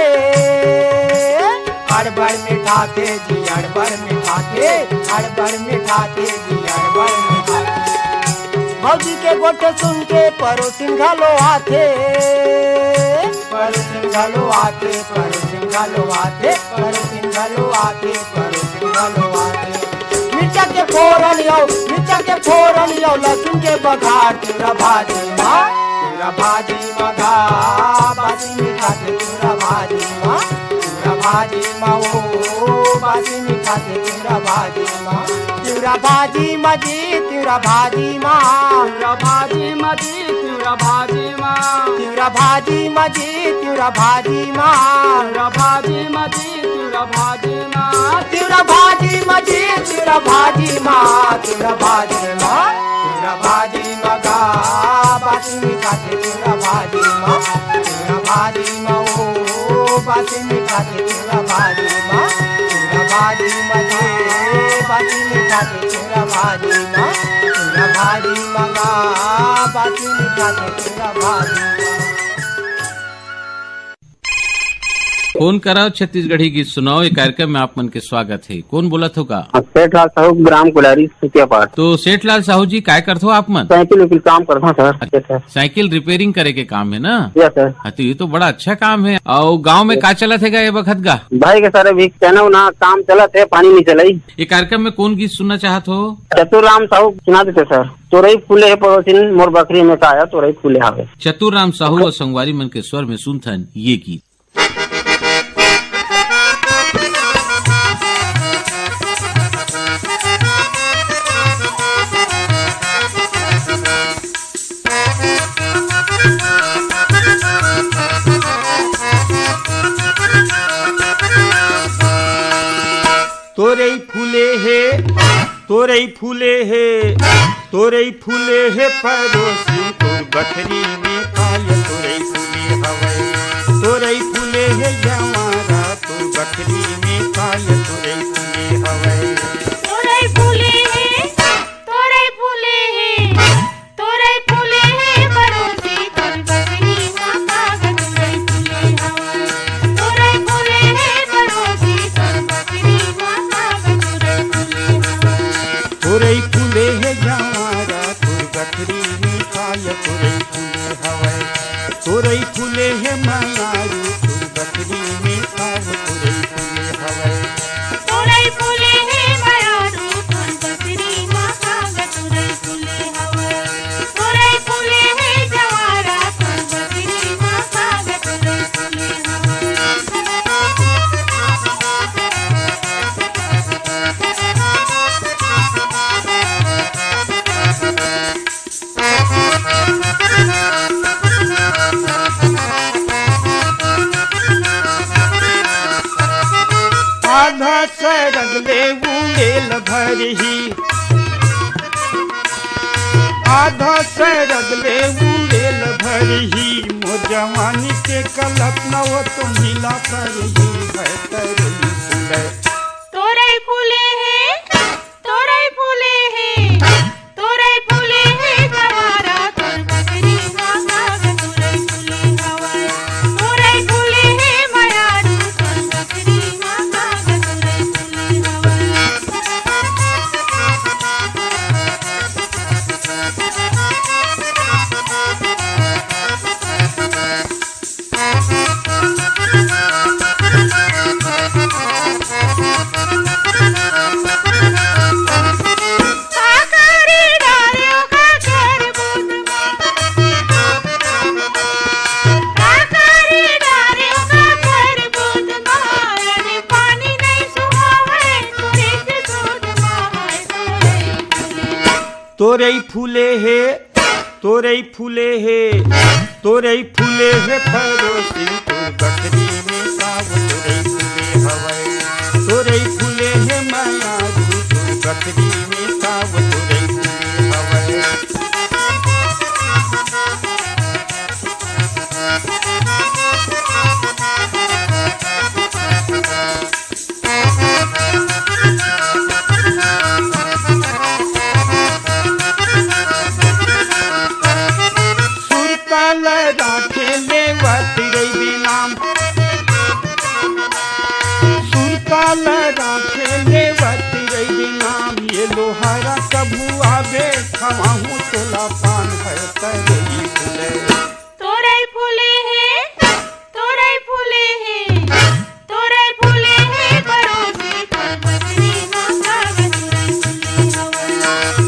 अड़बड़ मीठा थे जी, अड़बड़ मीठा थे, अड़बड़ मीठा थे जी, अड़बड़ मीठा थे। भौजी के गोटे सुन के पड़ोसिन घलो आथे, पड़ोसिन घलो आथे, पड़ोसिन घलो आथे, पड़ोसिन घलो आथे, पड़ोसिन घलो आथे। मिर्चा के फोरन यो, मिर्चा के फोरन यो, लहसुन के बघार चिवड़ा भाजी माँ, चिवड़ा भाजी मगा बासी मीठा के चिवड़ा भाजी माँ, चिवड़ा भाजी माँ ओ बासी मीठा के चिवड़ा भाजी माँ। चिवड़ा भाजी मजी चिवड़ा भाजी माँ, चिवड़ा भाजी मजी चिवड़ा भाजी माँ, चिवड़ा भाजी मजी चिवड़ा भाजी माँ, चिवड़ा भाजी मजी चिवड़ा भाजी माँ, चिवड़ा भाजी मजी चिवड़ा भाजी माँ, चिवड़ा भाजी माँ, चिवड़ा भाजी मगा बासी मीठा के चिवड़ा भाजी माँ, चिवड़ा भाजी माँ ओ बासी मीठा के चिवड़ा भाजी माँ, चिवड़ा भाजी मजे बासी मीठा के चिवड़ा भाजी माँ, चिवड़ा भाजी मगा बासी मीठा के चिवड़ा भाजी माँ। फोन कराओ छत्तीसगढ़ी गीत सुनाओ, ये कार्यक्रम में आप मन के स्वागत है। कौन बोला होगा? सेठलाल साहू ग्राम कुलारी सुतियापाट। तो सेठलाल साहू जी काय करते हो आप मन? साइकिल विकिल काम करता हूँ सर। साइकिल रिपेयरिंग करे के काम है ना? Yes sir. हाँ तो ये तो बड़ा अच्छा काम है। और गांव में का चला थे ये वक्त का? भाई के सारे भी कहना ना काम चला थे, पानी नहीं चलाई। ये कार्यक्रम में कौन गीत सुनना चाहत हो? चतुराम साहू सुना देते सर। तोरई फूले पड़ोसिन मोर बकरी में का आया तोरई फूले हावे। चतुराम साहू और संगवारी मन के स्वर में सुनथन ये गीत। तोरई फूले है, तोरई फूले है, तोरई फूले है पड़ोसी तोर बकरी में काल तोरई फूले हवे, तोरई फूले है जवारा तोर बकरी में काल तोरई फूले हवे। तोरई फूले है, तोरई फूले है, तोरई फूले है पड़ोसी तोर बकरी में काल तोरई फूले हवे, तोरई फूले है पड़ोसी तोर बकरी में काल तोरई फूले हवे। तोरई फूले है जवारा तोर बकरी में काल तोरई फूले हवे, तोरई फूले है मायारू तोर बकरी में काल तोरई फूले हवे। तोरई फूले है मायारू तोर बकरी में काल तोरई फूले हवे, तोरई फूले है जवारा तोर बकरी में काल तोरई फूले हवे। आधा सरगले उड़ेल भरही, आधा सरद ले उड़ेल भरही मो जवानी के कलप नव तो मिला करही है तोरई फूले। तोरई फूले है तोरई फूले है तोरई फूले है गवारा तोर बकरी मांगा तोरई फूले हवाई तोरई फूले है मयारू तोर बकरी मांगा तोरई फूले तोरई फूले है तोरई फूले है तोरई फूले है फरोसी तोर बकरी में साव तोरई फूले हवाई तोरई फूले है मायारू तोर बकरी में साव तोरई फूले हवाई। लोहारा कभू आवे खवाहू तोला पान है तोरई फूले। तोरई फूले है तोरई फूले है तोरई फूले है परोसी तोर बकरी मांगा तोरई फूले हवाई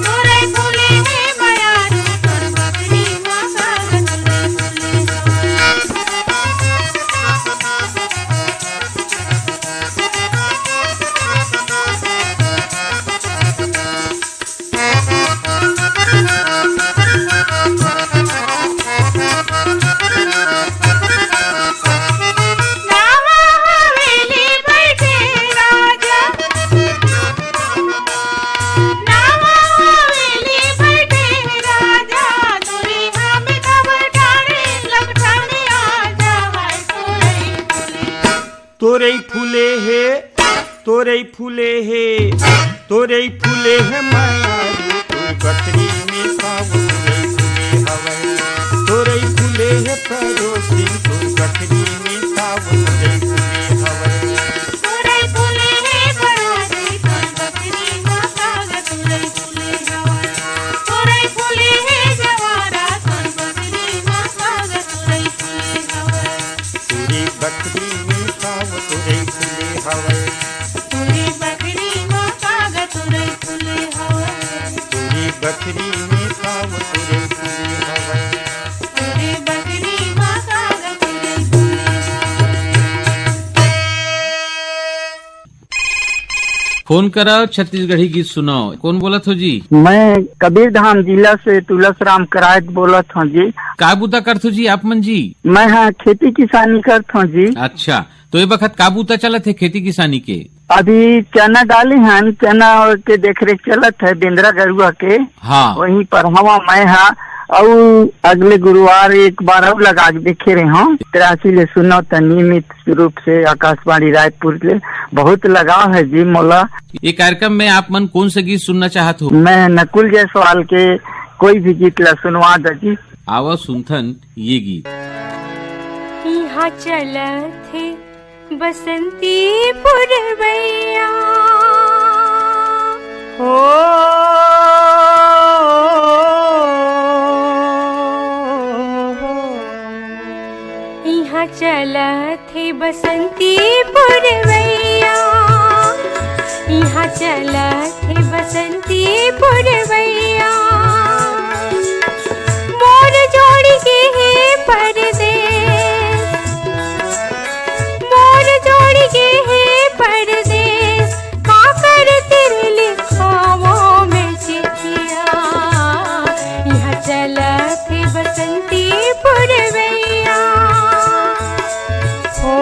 तोरई फूले है मयारू तोर बकरी मांगा तोरई फूले तोरई फूले है तोरई फूले है तोरई फूले है मयारू तोर बकरी में साव तोरई फूले हवाई तोरई फूले है पड़ोसी तोर बकरी में साव तोरई फूले हवाई तोरई फूले है परोसी तोर बकरी मांगा तोरई फूले हवाई तोरई फूले है जवारा तोर बकरी मांगा तोरई फूले हवाई तोरी बकरी में साव तोरई फूले हवाई तोरी बकरी मांगा तोरई फूले हवाई तोरी बकरी में साव तोरई फूले हवाई तोरी बकरी मांगा तोरई फूले फोन कराओ छत्तीसगढ़ी गीत सुनाओ। कौन बोलत हो जी? मैं कबीर धाम जिला से तुलस राम करायत बोलत हूँ जी। का बूता करत हो जी आप मन जी? मैं हाँ खेती किसानी करत हूँ जी। अच्छा, तो ये वक्त का बूता चलत है खेती किसानी के? अभी चना डाले हैं, चना के देखरेख चलत है बिंद्रा गरुआ के। हाँ, वहीं पर हवा मैं हाँ और अगले गुरुवार एक बार और लगा के देखे रहे हूँ। 83 ले सुनो तो नियमित रूप से आकाशवाणी रायपुर ले बहुत लगाव है जी मोला। ये कार्यक्रम में आप मन कौन सा गीत सुनना चाहत हो? मैं नकुल जायसवाल के कोई भी गीत ला सुनवा दो जी। आवा सुनथन ये गीत। यहाँ चलत है बसंती पुरवैया हो यहाँ चलत है बसंती पुरवैया, यहाँ चलत है बसंती पुरवैया। मोर जोड़ी के है परदेस, मोर जोड़ी के है परदेस। का कर तेरे लिखावों में चिट्ठिया, यहाँ चलत है बसंती पुरवैया हो।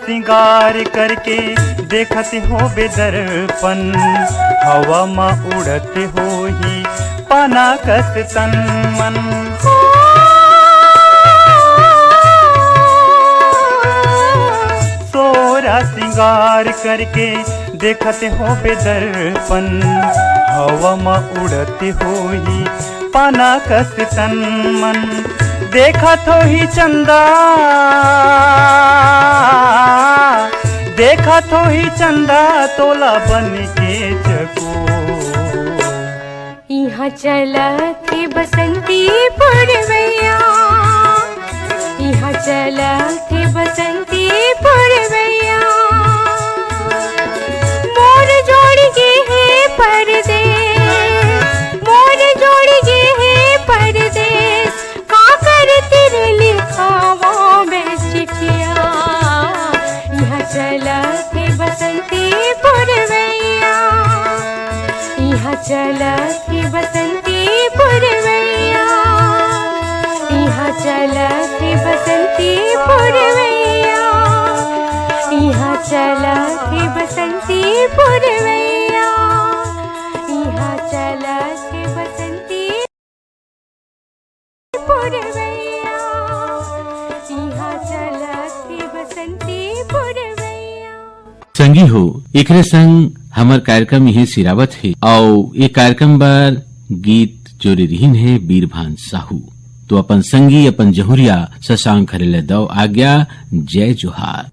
सिंगार करके देखत हो बेदर्पण हवा मा उड़त हो ही पाना कस तन मन सोरा सिंगार करके देखत हो बेदर्पण हवा मा उड़त हो ही पाना कस तन मन देखत हो ही चंदा देखत हो ही चंदा तोला बन के चको यहाँ चला के बसंती पुरवैया यहाँ चला के बसंती पुरवैया मोर जोड़ गे है परदेस मोर जोड़ गे है परदेस का कर तेरे लिखावा में चिट्ठिया यहाँ चला के बसंती पुरवैया यहाँ चला के बसंती पुरवैया यहाँ चला के बसंती पुरवैया यहाँ चला के बसंती पुरवैया यहाँ चला के बसंती पुरवैया यहाँ चला के बसंती पुरवैया। संगी हो एकरे संग हमर कार्यक्रम यही सिरावत है और ये कार्यक्रम बार गीत जोरे रहीन है बीरभान साहू तो अपन संगी अपन जहुरिया शशांक खरेले दो आज्ञा जय जोहार।